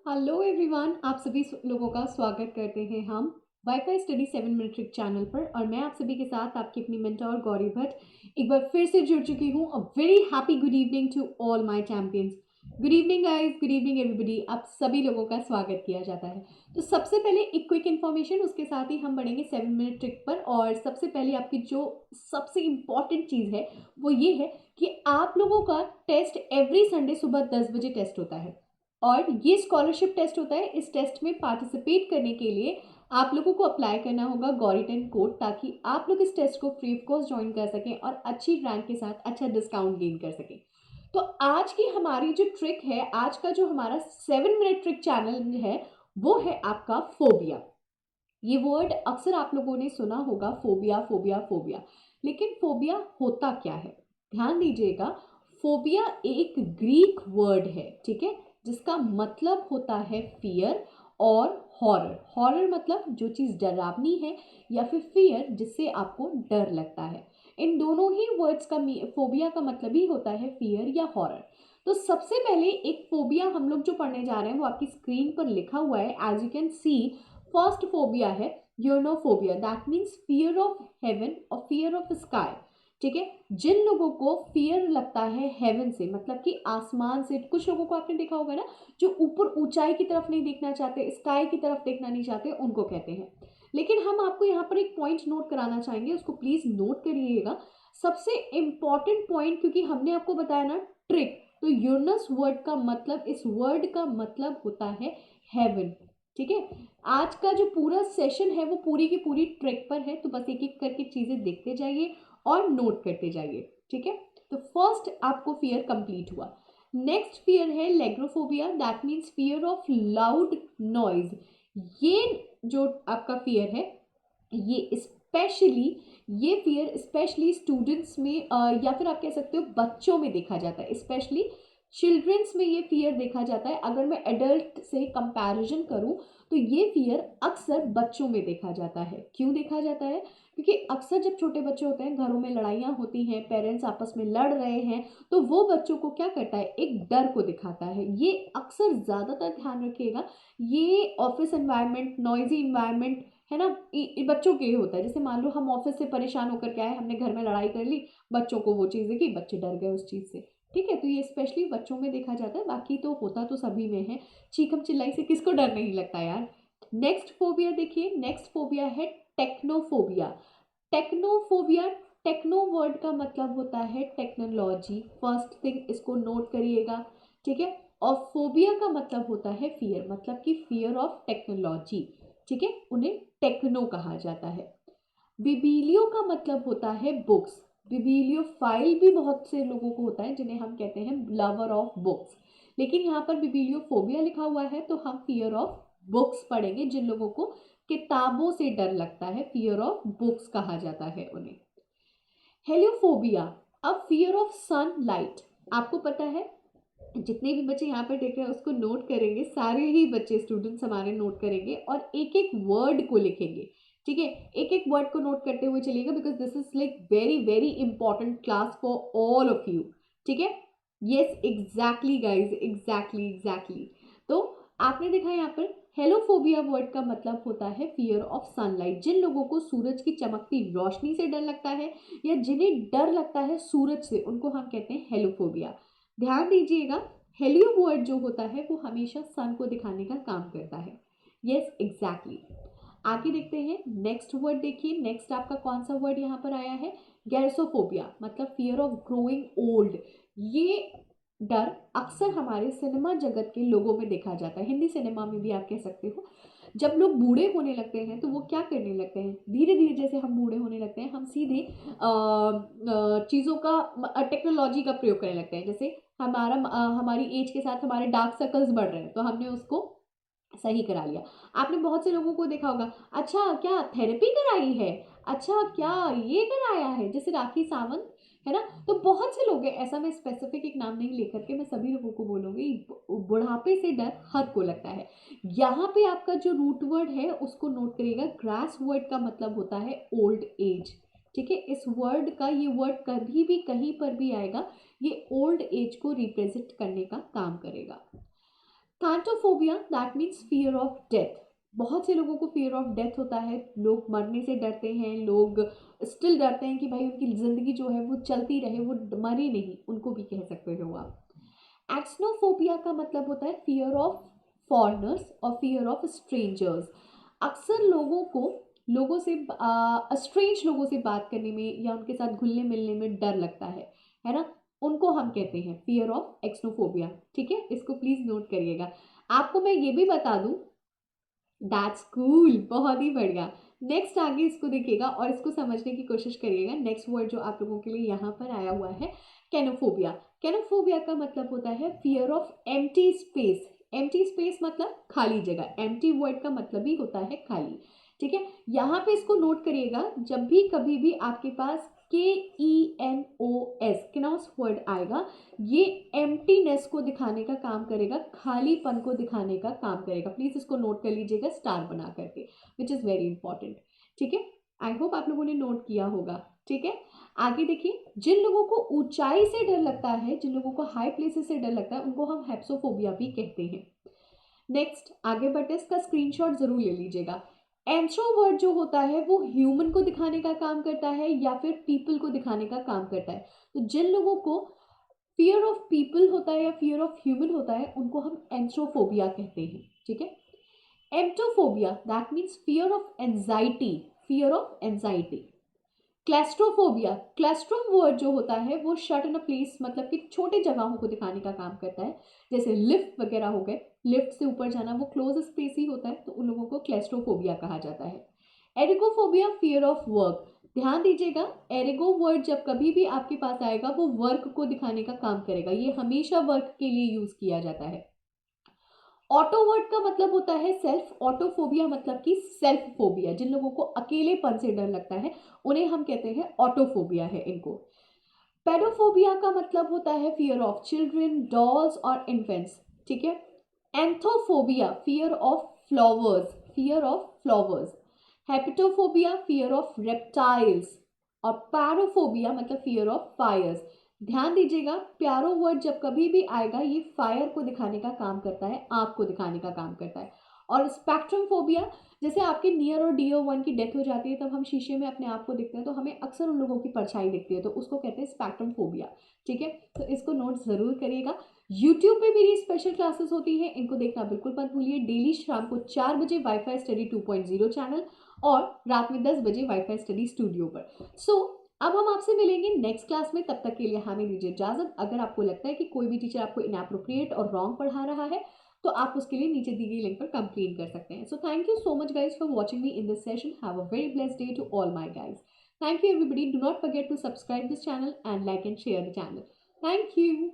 Hello everyone, आप सभी लोगों का स्वागत करते हैं हम wifi study 7 minute trick channel पर। और मैं आप सभी के साथ आपकी अपनी मेंटोर गौरी भट्ट एक बार फिर से जुड़ चुकी हूँ। A very happy good evening to all my champions. Good evening guys, good evening everybody. आप सभी लोगों का स्वागत किया जाता है। तो सबसे पहले एक क्विक इन्फॉर्मेशन, उसके साथ ही हम बढ़ेंगे 7 मिनट ट्रिक पर। और सबसे पहले आपकी जो सबसे इम्पॉर्टेंट चीज़ है वो ये है कि आप लोगों का टेस्ट एवरी संडे सुबह 10 बजे टेस्ट होता है। और ये स्कॉलरशिप टेस्ट होता है। इस टेस्ट में पार्टिसिपेट करने के लिए आप लोगों को अप्लाई करना होगा गौरी10 कोड, ताकि आप लोग इस टेस्ट को फ्री ऑफ कॉस्ट ज्वाइन कर सकें और अच्छी रैंक के साथ अच्छा डिस्काउंट गेन कर सकें। तो आज की हमारी जो ट्रिक है, आज का जो हमारा 7 मिनट ट्रिक चैनल है, वो है आपका फोबिया। ये वर्ड अक्सर आप लोगों ने सुना होगा, फोबिया फोबिया फोबिया। लेकिन फोबिया होता क्या है, ध्यान दीजिएगा। फोबिया एक ग्रीक वर्ड है, ठीक है, जिसका मतलब होता है फियर और हॉरर। हॉरर मतलब जो चीज़ डरावनी है, या फिर फियर जिससे आपको डर लगता है। इन दोनों ही वर्ड्स का फोबिया का मतलब ही होता है फियर या हॉरर। तो सबसे पहले एक फोबिया हम लोग जो पढ़ने जा रहे हैं वो आपकी स्क्रीन पर लिखा हुआ है, as you can see. First phobia है uranophobia, that means fear of heaven और फियर ऑफ स्काई। ठीक है, जिन लोगों को फियर लगता है हेवन से, मतलब कि आसमान से, कुछ लोगों को आपने देखा होगा ना, जो ऊपर ऊंचाई की तरफ नहीं देखना चाहते, स्काई की तरफ देखना नहीं चाहते, उनको कहते हैं। लेकिन हम आपको यहाँ पर एक पॉइंट नोट कराना चाहेंगे, उसको प्लीज नोट करिएगा। सबसे इंपॉर्टेंट पॉइंट, क्योंकि हमने आपको बताया ना ट्रिक, तो यूरनस वर्ड का मतलब, इस वर्ड का मतलब होता है हेवन। ठीक है, आज का जो पूरा सेशन है वो पूरी की पूरी ट्रिक पर है, तो बस एक एक करके चीजें देखते जाइए और नोट करते जाइए। ठीक है, तो फर्स्ट आपको फियर कंप्लीट हुआ। नेक्स्ट फियर है ligyrophobia, that means fear of loud noise. ये जो आपका फियर है, ये स्पेशली, ये फियर स्पेशली स्टूडेंट्स में या फिर आप कह सकते हो बच्चों में देखा जाता है। स्पेशली चिल्ड्रंस में ये फियर देखा जाता है। अगर मैं एडल्ट से कंपैरिजन करूं तो ये फियर अक्सर बच्चों में देखा जाता है। क्यों देखा जाता है? क्योंकि अक्सर जब छोटे बच्चे होते हैं, घरों में लड़ाइयाँ होती हैं, पेरेंट्स आपस में लड़ रहे हैं, तो वो बच्चों को क्या करता है, एक डर को दिखाता है। ये अक्सर ज़्यादातर ध्यान रखिएगा, ये ऑफिस एनवायरनमेंट, नॉइजी इन्वायरमेंट है ना, बच्चों के लिए होता है। जैसे मान लो हम ऑफिस से परेशान होकर के आए, हमने घर में लड़ाई कर ली, बच्चों को वो चीज़ देखी, बच्चे डर गए उस चीज़ से। ठीक है, तो ये स्पेशली बच्चों में देखा जाता है, बाकी तो होता तो सभी में है। चीखम चिल्लाई से किसको डर नहीं लगता यार। नेक्स्ट फोबिया देखिए, नेक्स्ट फोबिया है टेक्नोफोबिया। टेक्नोफोबिया, टेक्नो वर्ड का मतलब होता है टेक्नोलॉजी। फर्स्ट थिंग इसको नोट करिएगा। ठीक है, और फोबिया का मतलब होता है फियर, मतलब कि फियर ऑफ टेक्नोलॉजी। ठीक है, उन्हें टेक्नो कहा जाता है। बिबीलियो का मतलब होता है बुक्स। बिबीलियो फाइल भी बहुत से लोगों को होता है, जिन्हें हम कहते हैं लवर ऑफ बुक्स। लेकिन यहाँ पर बिबीलियो फोबिया लिखा हुआ है, तो हम फियर ऑफ बुक्स पढ़ेंगे। जिन लोगों को किताबों से डर लगता है, फियर ऑफ बुक्स कहा जाता है उन्हें। हेलियोफोबिया, अब फियर ऑफ सनलाइट। आपको पता है, जितने भी बच्चे यहाँ पर देख रहे हैं उसको नोट करेंगे, सारे ही बच्चे स्टूडेंट्स हमारे नोट करेंगे और एक एक वर्ड को लिखेंगे। ठीक है, एक एक वर्ड को नोट करते हुए चलिएगा, because this is like very very important class for all of you. ठीक है, yes exactly guys, exactly exactly. तो आपने देखा यहाँ पर हेलोफोबिया वर्ड का मतलब होता है फियर ऑफ सनलाइट। जिन लोगों को सूरज की चमकती रोशनी से डर लगता है, या जिन्हें डर लगता है सूरज से, उनको हम कहते हैं हेलोफोबिया। ध्यान दीजिएगा, हेलियो वर्ड जो होता है वो हमेशा सन को दिखाने का काम करता है। Yes exactly. आगे देखते हैं, नेक्स्ट वर्ड देखिए, नेक्स्ट आपका कौन सा वर्ड यहाँ पर आया है, गैरसोफोबिया, मतलब फियर ऑफ ग्रोइंग ओल्ड। ये डर अक्सर हमारे सिनेमा जगत के लोगों में देखा जाता है, हिंदी सिनेमा में भी आप कह सकते हो। जब लोग बूढ़े होने लगते हैं तो वो क्या करने लगते हैं, धीरे धीरे जैसे हम बूढ़े होने लगते हैं, हम सीधे चीज़ों का, टेक्नोलॉजी का प्रयोग करने लगते हैं। जैसे हमारी एज के साथ हमारे डार्क सर्कल्स बढ़ रहे हैं, तो हमने उसको सही करा लिया। आपने बहुत से लोगों को देखा होगा, अच्छा क्या थेरेपी कराई है, अच्छा क्या ये कराया है, जैसे राखी सावंत है ना। तो बहुत से लोग हैं, ऐसा मैं स्पेसिफिक एक नाम नहीं लेकर के मैं सभी लोगों को बोलूंगी, बुढ़ापे से डर हर को लगता है। यहाँ पे आपका जो रूट वर्ड है उसको नोट करिएगा, ग्रास वर्ड का मतलब होता है ओल्ड एज। ठीक है, इस वर्ड का, ये वर्ड कभी भी कहीं पर भी आएगा, ये ओल्ड एज को रिप्रेजेंट करने का काम करेगा। Thanatophobia that means fear of death. बहुत से लोगों को फियर ऑफ डेथ होता है, लोग मरने से डरते हैं, लोग स्टिल डरते हैं कि भाई उनकी ज़िंदगी जो है वो चलती रहे, वो मरे नहीं, उनको भी कह सकते हो आप। एक्सनोफोबिया का मतलब होता है फियर ऑफ फॉरेनर्स और फियर ऑफ स्ट्रेंजर्स। अक्सर लोगों को लोगों से स्ट्रेंज लोगों से बात करने में या उनके साथ घुलने मिलने में डर लगता है ना, उनको हम कहते हैं फियर ऑफ एक्सनोफोबिया। ठीक है, इसको प्लीज नोट करिएगा। आपको मैं ये भी बता दूं, दैट्स कूल, बहुत ही बढ़िया। नेक्स्ट आगे इसको देखिएगा और इसको समझने की कोशिश करिएगा। नेक्स्ट वर्ड जो आप लोगों के लिए यहाँ पर आया हुआ है, कैनोफोबिया। कैनोफोबिया का मतलब होता है fear of empty space. Empty space मतलब खाली जगह, एम्प्टी वर्ड का मतलब ही होता है खाली। ठीक है, यहाँ पे इसको नोट करिएगा, जब भी कभी भी आपके पास KENOS किनोस वर्ड आएगा, ये एम्प्टीनेस को दिखाने का काम करेगा, खालीपन को दिखाने का काम करेगा। प्लीज इसको नोट कर लीजिएगा स्टार बना करके, विच इज वेरी इंपॉर्टेंट। ठीक है, आई होप आप लोगों ने नोट किया होगा। ठीक है, आगे देखिए, जिन लोगों को ऊंचाई से डर लगता है, जिन लोगों को हाई प्लेसेस से डर लगता है, उनको हम हेप्सोफोबिया भी कहते हैं। नेक्स्ट आगे बढ़ते, इसका स्क्रीनशॉट जरूर ले लीजिएगा। एंथ्रोवर्ड जो होता है वो ह्यूमन को दिखाने का काम करता है या फिर पीपल को दिखाने का काम करता है। तो जिन लोगों को फियर ऑफ पीपल होता है या फियर ऑफ ह्यूमन होता है, उनको हम एंथ्रोफोबिया कहते हैं। ठीक है, एम्प्टोफोबिया that means fear of anxiety, fear of anxiety. Claustrophobia, claustrum word जो होता है वो शट इन अ प्लेस मतलब कि छोटे जगहों को दिखाने का काम करता है, जैसे लिफ्ट वगैरह हो गए, लिफ्ट से ऊपर जाना वो क्लोज स्पेस ही होता है, तो उन लोगों को क्लेस्ट्रोफोबिया कहा जाता है। एरिगोफोबिया फियर ऑफ वर्क। ध्यान दीजिएगा, एरिगो वर्ड जब कभी भी आपके पास आएगा वो वर्क को दिखाने का काम करेगा, ये हमेशा वर्क के लिए यूज किया जाता है। ऑटो वर्ड का मतलब होता है सेल्फ, ऑटोफोबिया मतलब कि सेल्फ फोबिया, जिन लोगों को अकेलेपन से डर लगता है उन्हें हम कहते हैं ऑटोफोबिया है इनको। पेडोफोबिया का मतलब होता है फियर ऑफ चिल्ड्रन, डॉल्स और इन्फेंट्स। ठीक है, anthophobia fear of flowers, fear of flowers. Herpetophobia fear of reptiles और पैरोफोबिया मतलब फियर ऑफ फायर्स। ध्यान दीजिएगा, प्यारो वर्ड जब कभी भी आएगा ये फायर को दिखाने का काम करता है, आग को दिखाने का काम करता है। और स्पेक्ट्रम फोबिया, जैसे आपके नियर और डियर वन की डेथ हो जाती है तब हम शीशे में अपने आप को देखते हैं तो हमें अक्सर उन लोगों की परछाई दिखती है, तो उसको कहते हैं स्पेक्ट्रम फोबिया। ठीक है, तो इसको नोट जरूर करिएगा। यूट्यूब पे मेरी स्पेशल क्लासेस होती है, इनको देखना बिल्कुल मत भूलिए। डेली शाम को 4 बजे वाईफाई स्टडी 2.0 चैनल और रात में 10 बजे वाईफाई स्टडी स्टूडियो पर। अब हम आपसे मिलेंगे नेक्स्ट क्लास में, तब तक के लिए हमें दीजिए इजाजत। अगर आपको लगता है कि कोई भी टीचर आपको इनएप्रोप्रिएट और रॉन्ग पढ़ा रहा है तो आप उसके लिए नीचे दी गई लिंक पर कंप्लेन कर सकते हैं। So thank you so much guys for watching me in this session. Have a very blessed day to all my guys. Thank you everybody, do not forget to subscribe this channel and like and share the channel. Thank you.